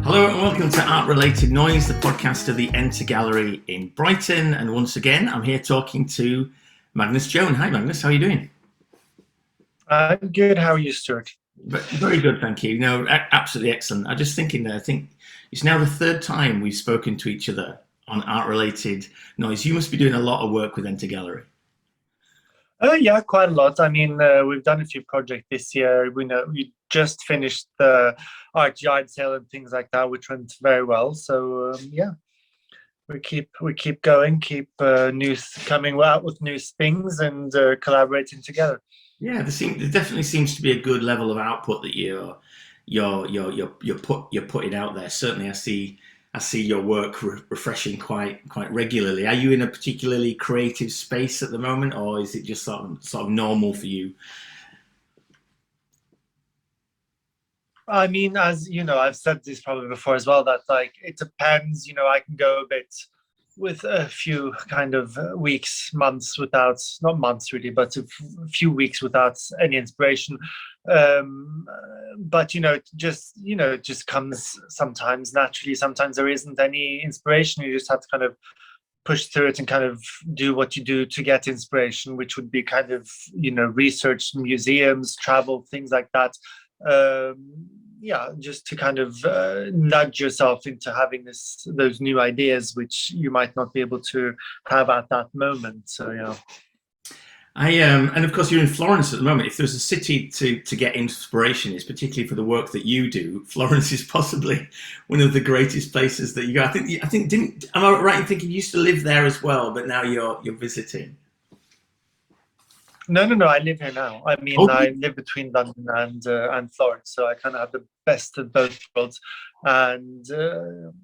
Hello and welcome to Art Related Noise, the podcast of the Enter Gallery in Brighton. And once again, I'm here talking to Magnus Gjoen. Hi, Magnus. How are you doing? I'm good. How are you, Stuart? Very good, thank you. No, absolutely excellent. I'm just thinking there, I think it's now the third time we've spoken to each other on Art Related Noise. You must be doing a lot of work with Enter Gallery. Yeah, quite a lot. I mean, we've done a few projects this year. We just finished the art yard sale and things like that, which went very well. So yeah, we keep going, keep news coming out with new things, and collaborating together. Yeah, there definitely seems to be a good level of output that you're putting out there. Certainly, I see your work refreshing quite regularly. Are you in a particularly creative space at the moment, or is it just sort of normal for you? I mean, as you know, I've said this probably before as well, that like it depends. I can go a bit with a few kind of weeks, months without, not months really, but a few weeks without any inspiration. But it just comes sometimes naturally. Sometimes there isn't any inspiration. You just have to kind of push through it and kind of do what you do to get inspiration, which would be kind of research, museums, travel, things like that. Yeah, just to kind of nudge yourself into having those new ideas, which you might not be able to have at that moment. So yeah. And of course you're in Florence at the moment. If there's a city to get inspiration, it's particularly for the work that you do. Florence is possibly one of the greatest places that you go. I think am I right in thinking you used to live there as well, but now you're visiting? No. I live here now. I mean, okay. I live between London and Florence, so I kind of have the best of both worlds. And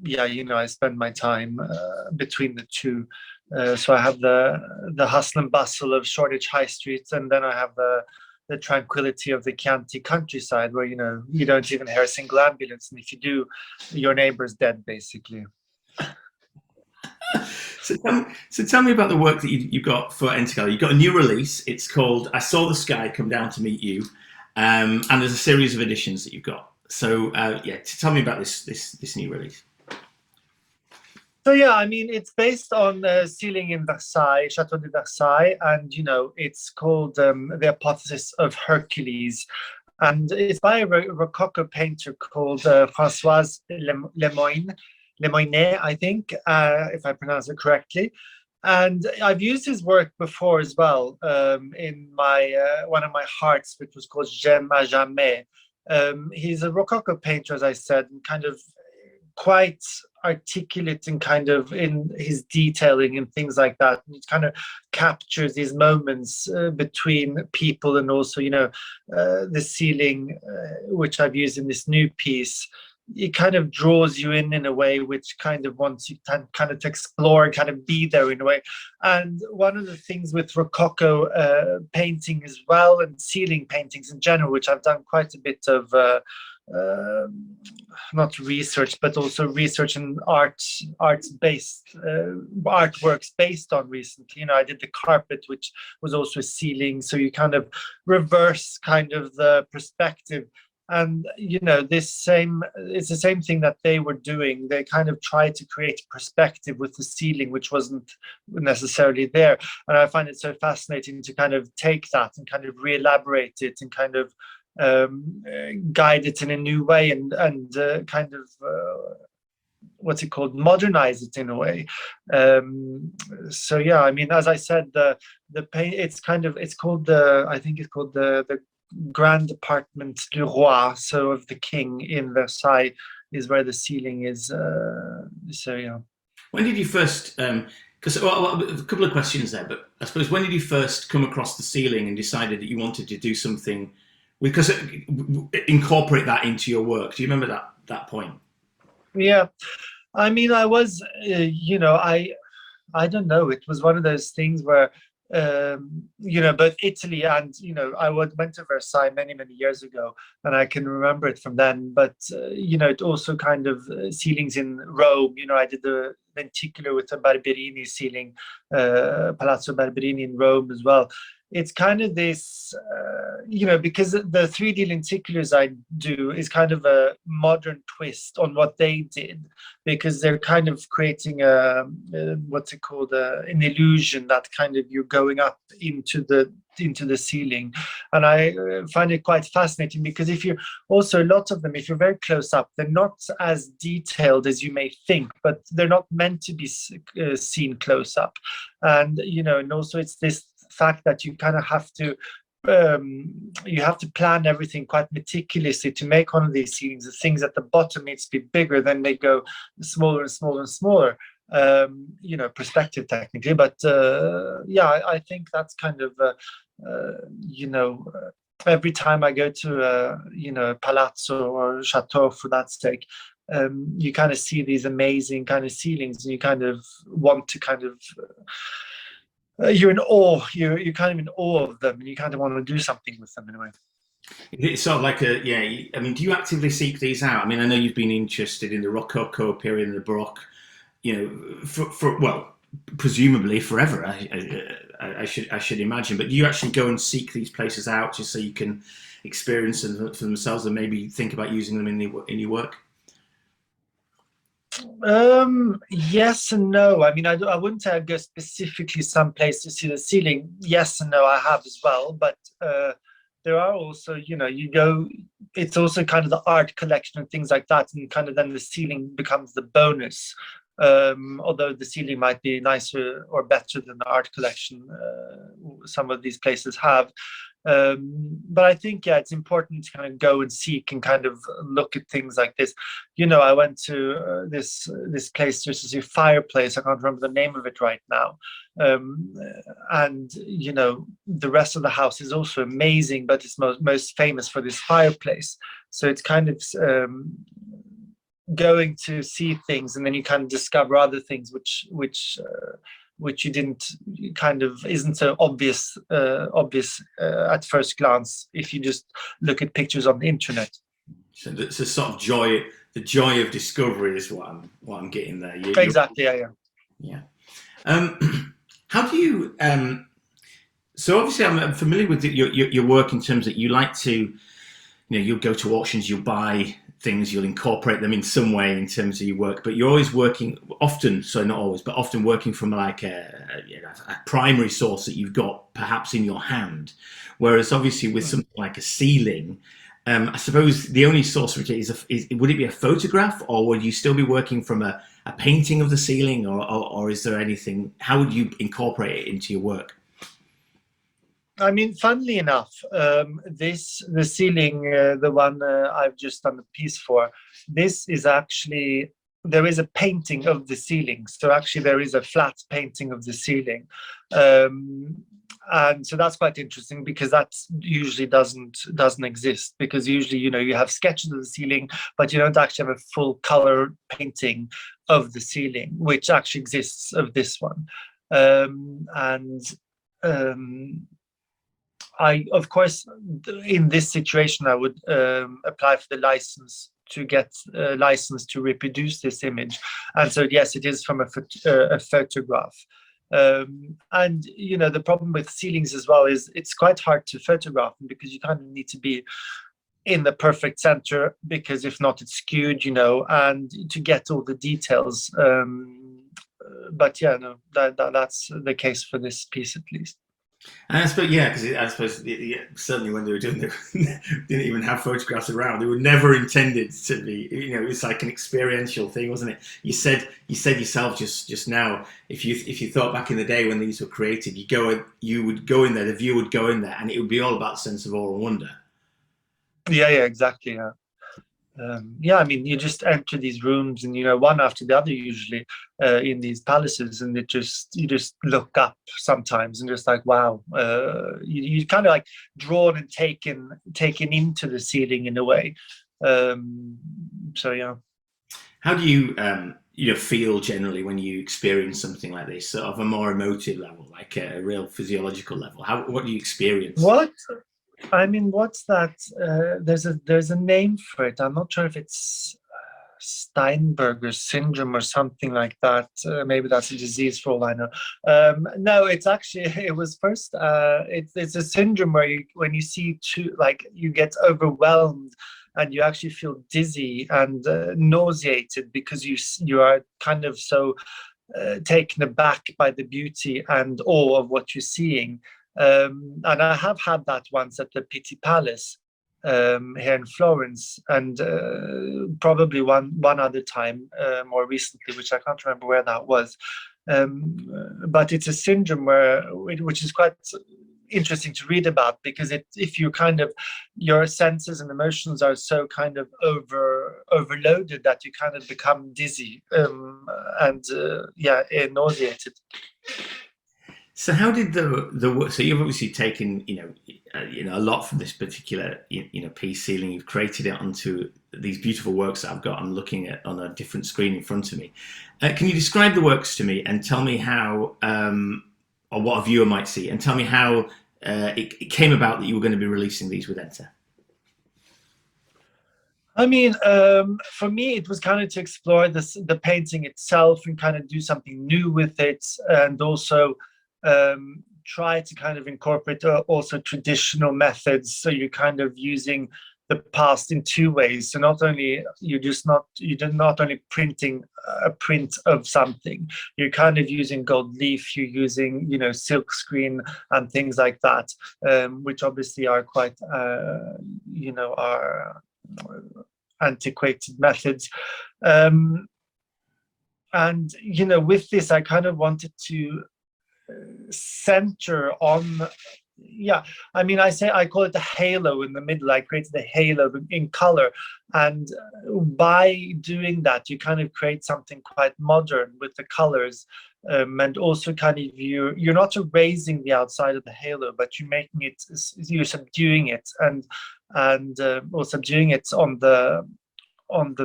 yeah, I spend my time between the two. So I have the hustle and bustle of Shoreditch High Street, and then I have the tranquility of the Chianti countryside, where you don't even hear a single ambulance, and if you do, your neighbor's dead, basically. So tell me about the work that you've got for Enter Gallery. You've got a new release. It's called "I Saw the Sky Come Down to Meet You," and there's a series of editions that you've got. So yeah, tell me about this new release. So yeah, I mean, it's based on the ceiling in Versailles, Chateau de Versailles, and it's called the Apotheosis of Hercules, and it's by a Rococo painter called Françoise Lemoyne, I think, if I pronounce it correctly. And I've used his work before as well in my one of my hearts, which was called J'aime à jamais. He's a Rococo painter, as I said, and kind of quite articulate and kind of in his detailing and things like that. And it kind of captures these moments between people, and also, the ceiling, which I've used in this new piece. It kind of draws you in a way which kind of wants you to kind of to explore and kind of be there in a way. And one of the things with Rococo painting as well, and ceiling paintings in general, which I've done quite a bit of not research, but also research and arts-based artworks based on recently. I did the carpet, which was also a ceiling, so you kind of reverse kind of the perspective. And it's the same thing that they were doing. They kind of tried to create perspective with the ceiling, which wasn't necessarily there. And I find it so fascinating to kind of take that and kind of re-elaborate it and kind of guide it in a new way, and kind of what's it called, modernize it in a way. So yeah, I mean, as I said, the paint, it's called the Grand Apartment du Roi, so of the king in Versailles, is where the ceiling is. So yeah. When did you first? Because a couple of questions there, but I suppose when did you first come across the ceiling and decided that you wanted to do something? Because incorporate that into your work. Do you remember that point? Yeah, I mean, I was, I don't know. It was one of those things where, both Italy and, I went to Versailles many years ago, and I can remember it from then. But it also kind of ceilings in Rome. I did the lenticular with a Barberini ceiling, Palazzo Barberini in Rome as well. It's kind of this, because the 3D lenticulars I do is kind of a modern twist on what they did, because they're kind of creating what's it called, an illusion that kind of you're going up into the ceiling. And I find it quite fascinating, because if you're also, a lot of them, if you're very close up, they're not as detailed as you may think, but they're not meant to be seen close up. And and also it's this fact that you kind of have to plan everything quite meticulously to make one of these ceilings. The things at the bottom needs to be bigger, then they go smaller and smaller and smaller. Perspective technically, but I think that's kind of every time I go to palazzo or chateau, for that sake, you kind of see these amazing kind of ceilings, and you kind of want to kind of you're in awe. You're kind of in awe of them, and you kind of want to do something with them in a way. It's sort of like I mean, do you actively seek these out? I mean, I know you've been interested in the Rococo period and the Baroque, for presumably forever. I should imagine. But do you actually go and seek these places out just so you can experience them for themselves, and maybe think about using them in your work? Yes and no. I mean, I wouldn't say I go specifically someplace to see the ceiling. Yes and no, I have as well. But there are also, you go, it's also kind of the art collection and things like that, and kind of then the ceiling becomes the bonus. Although the ceiling might be nicer or better than the art collection some of these places have. But I think, it's important to kind of go and seek and kind of look at things like this. I went to this place, just as a fireplace. I can't remember the name of it right now. And the rest of the house is also amazing, but it's most famous for this fireplace. So it's kind of going to see things, and then you kind of discover other things which you didn't, kind of isn't so obvious at first glance if you just look at pictures on the internet. So it's a sort of joy. The joy of discovery is what I'm getting there. Exactly. Yeah. How do you? So obviously, I'm familiar with your work in terms that you like to, you'll go to auctions, you'll buy things, you'll incorporate them in some way in terms of your work, but you're always working, often, so not always, but often working from like a primary source that you've got perhaps in your hand. Whereas obviously with something like a ceiling, I suppose the only source which is would it be a photograph, or would you still be working from a painting of the ceiling, or is there anything? How would you incorporate it into your work? I mean, funnily enough, the ceiling, the one I've just done a piece for, this is actually, there is a painting of the ceiling. So actually there is a flat painting of the ceiling. And so that's quite interesting, because that usually doesn't exist, because usually, you have sketches of the ceiling, but you don't actually have a full color painting of the ceiling, which actually exists of this one. I, of course, in this situation, I would apply for the license to get a license to reproduce this image. And so, yes, it is from a photograph. And, the problem with ceilings as well is it's quite hard to photograph them, because you kind of need to be in the perfect center, because if not, it's skewed, and to get all the details. But yeah, no, that's the case for this piece at least. And I suppose, because I suppose certainly when they were doing it, didn't even have photographs around. They were never intended to be. It was like an experiential thing, wasn't it? You said yourself just now. If you thought back in the day when these were created, you would go in there. The viewer would go in there, and it would be all about sense of awe and wonder. Yeah, exactly. Yeah. I mean, you just enter these rooms, and one after the other, usually in these palaces, and you just look up sometimes, and just like, wow, you kind of like drawn and taken into the ceiling in a way. So yeah. How do you feel generally when you experience something like this, sort of a more emotive level, like a real physiological level? What do you experience? What? I mean, what's that? There's a name for it. I'm not sure if it's Steinberger syndrome or something like that. Maybe that's a disease for all I know. No, it's actually it was first. It's a syndrome where when you see too, like you get overwhelmed and you actually feel dizzy and nauseated because you are kind of so taken aback by the beauty and awe of what you're seeing. And I have had that once at the Pitti Palace here in Florence, and probably one other time more recently, which I can't remember where that was. But it's a syndrome which is quite interesting to read about, because if you kind of your senses and emotions are so kind of overloaded that you kind of become dizzy and nauseated. So how did the work? So you've obviously taken a lot from this particular piece ceiling. You've created it onto these beautiful works that I've got. I'm looking at on a different screen in front of me. Can you describe the works to me and tell me how, or what a viewer might see, and tell me how it came about that you were going to be releasing these with Enter? I mean, for me, it was kind of to explore the painting itself and kind of do something new with it, and also try to kind of incorporate also traditional methods. So you're kind of using the past in two ways. So not only you're not only printing a print of something, you're kind of using gold leaf, you're using silk screen and things like that, which obviously are quite are antiquated methods. And with this, I kind of wanted to center on I call it the halo in the middle. I created a halo in color, and by doing that you kind of create something quite modern with the colors, and also kind of you're not erasing the outside of the halo, but you're subduing it or subduing it on the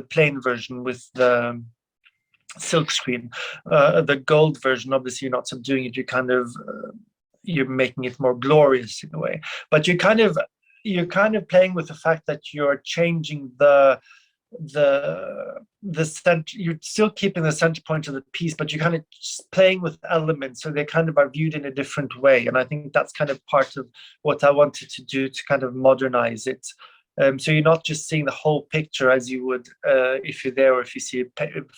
plain version with the silk screen. The gold version, obviously you're not subduing it, you're making it more glorious in a way, but you're kind of playing with the fact that you're changing the center. You're still keeping the center point of the piece, but you're kind of playing with elements, so they kind of are viewed in a different way. And I think that's kind of part of what I wanted to do to kind of modernize it. So you're not just seeing the whole picture as you would if you're there, or if you see a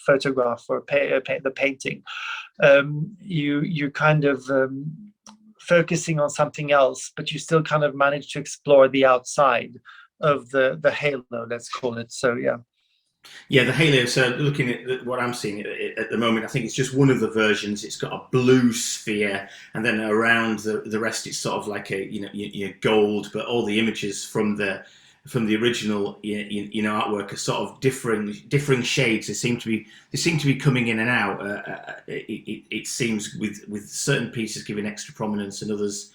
photograph or the painting. You kind of focusing on something else, but you still kind of manage to explore the outside of the halo, let's call it. So yeah, the halo. So looking at what I'm seeing at the moment, I think it's just one of the versions. It's got a blue sphere, and then around the rest, it's sort of like a gold. But all the images from the original artwork are sort of differing shades. They seem to be coming in and out. It seems with certain pieces giving extra prominence and others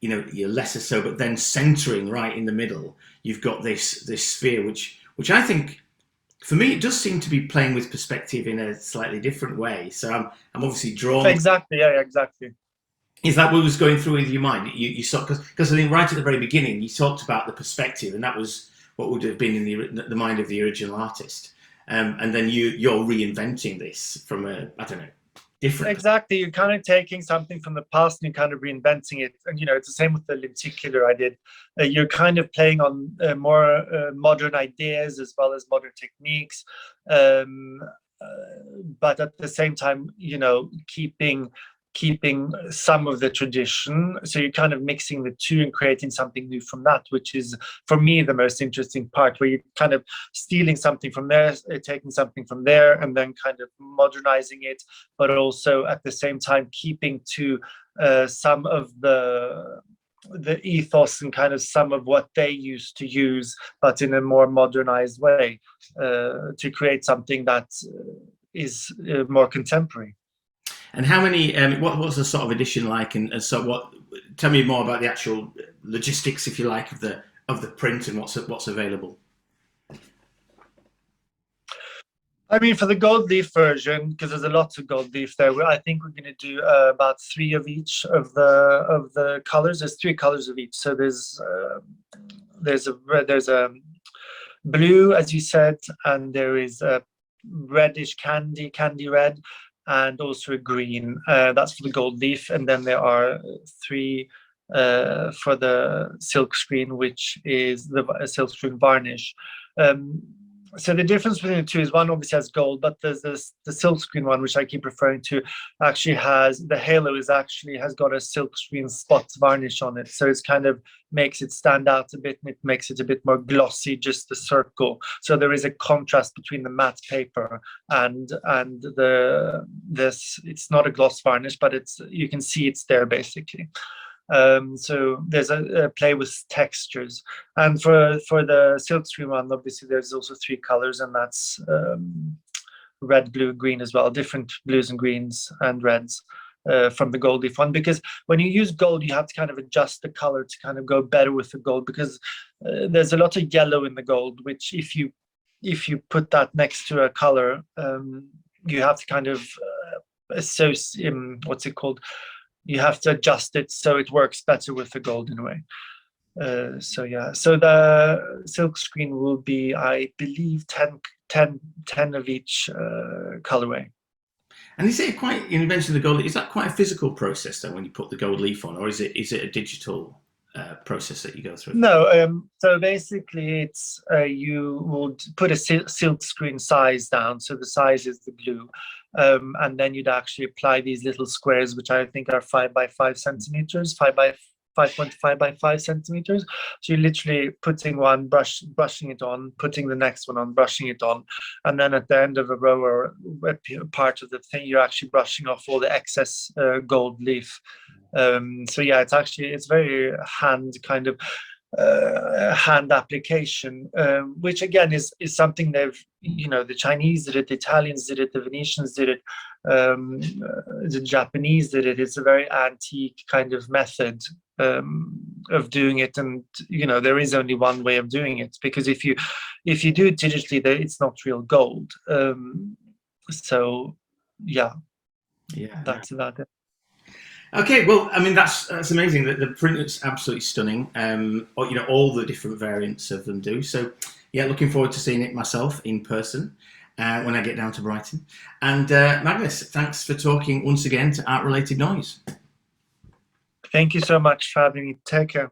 you're lesser so, but then centering right in the middle, you've got this sphere which I think, for me, it does seem to be playing with perspective in a slightly different way. So I'm obviously drawn. Exactly. Yeah, exactly. Is that what was going through with your mind? You saw, because I think right at the very beginning you talked about the perspective, and that was what would have been in the mind of the original artist, and then you're reinventing this from different. Exactly, you're kind of taking something from the past and you're kind of reinventing it. And it's the same with the lenticular I did. You're kind of playing on more modern ideas as well as modern techniques, but at the same time, keeping some of the tradition. So you're kind of mixing the two and creating something new from that, which is, for me, the most interesting part, where you're kind of stealing something from there, taking something from there, and then kind of modernizing it, but also at the same time keeping to some of the ethos and kind of some of what they used to use, but in a more modernized way, to create something that is more contemporary. And how many? What's the sort of edition like? And so, what? Tell me more about the actual logistics, if you like, of the print and what's available. I mean, for the gold leaf version, because there's a lot of gold leaf there, I think we're going to do about 3 of each of the colors. There's 3 colors of each. So there's a blue, as you said, and there is a reddish candy red, and also a green. That's for the gold leaf. And then there are 3 for the silk screen, which is the silk screen varnish. So the difference between the two is one obviously has gold, but there's the silk screen one, which I keep referring to, actually has the halo has got a silk screen spot varnish on it. So it's kind of makes it stand out a bit, and it makes it a bit more glossy, just the circle. So there is a contrast between the matte paper and this. It's not a gloss varnish, but you can see it's there basically. So there's a play with textures, and for the silk screen one, obviously there's also 3 colors, and that's red, blue, green as well, different blues and greens and reds from the gold leaf one, because when you use gold, you have to kind of adjust the color to kind of go better with the gold, because there's a lot of yellow in the gold, which if you put that next to a color, you have to kind of associate, what's it called? You have to adjust it so it works better with the gold in a way. So yeah, so the silk screen will be, I believe, 10 of each colorway. And is it quite, you mentioned the gold, is that quite a physical process then when you put the gold leaf on, or is it a digital process that you go through? No, so basically it's you will put a silk screen size down, so the size is the glue, and then you'd actually apply these little squares, which I think are 5 by 5 centimeters, 5.5 by 5 centimeters. So you're literally putting one, brushing it on, putting the next one on, brushing it on, and then at the end of a row or a part of the thing, you're actually brushing off all the excess gold leaf. So yeah, it's very hand kind of hand application, which again is something they've, the Chinese did it, the Italians did it, the Venetians did it, the Japanese did it. It's a very antique kind of method of doing it, and there is only one way of doing it, because if you do it digitally, it's not real gold. So yeah, that's about it. Okay, well, I mean that's amazing. The print is absolutely stunning. All the different variants of them do. So yeah, looking forward to seeing it myself in person when I get down to Brighton. And Magnus, thanks for talking once again to Art Related Noise. Thank you so much for having me. Take care.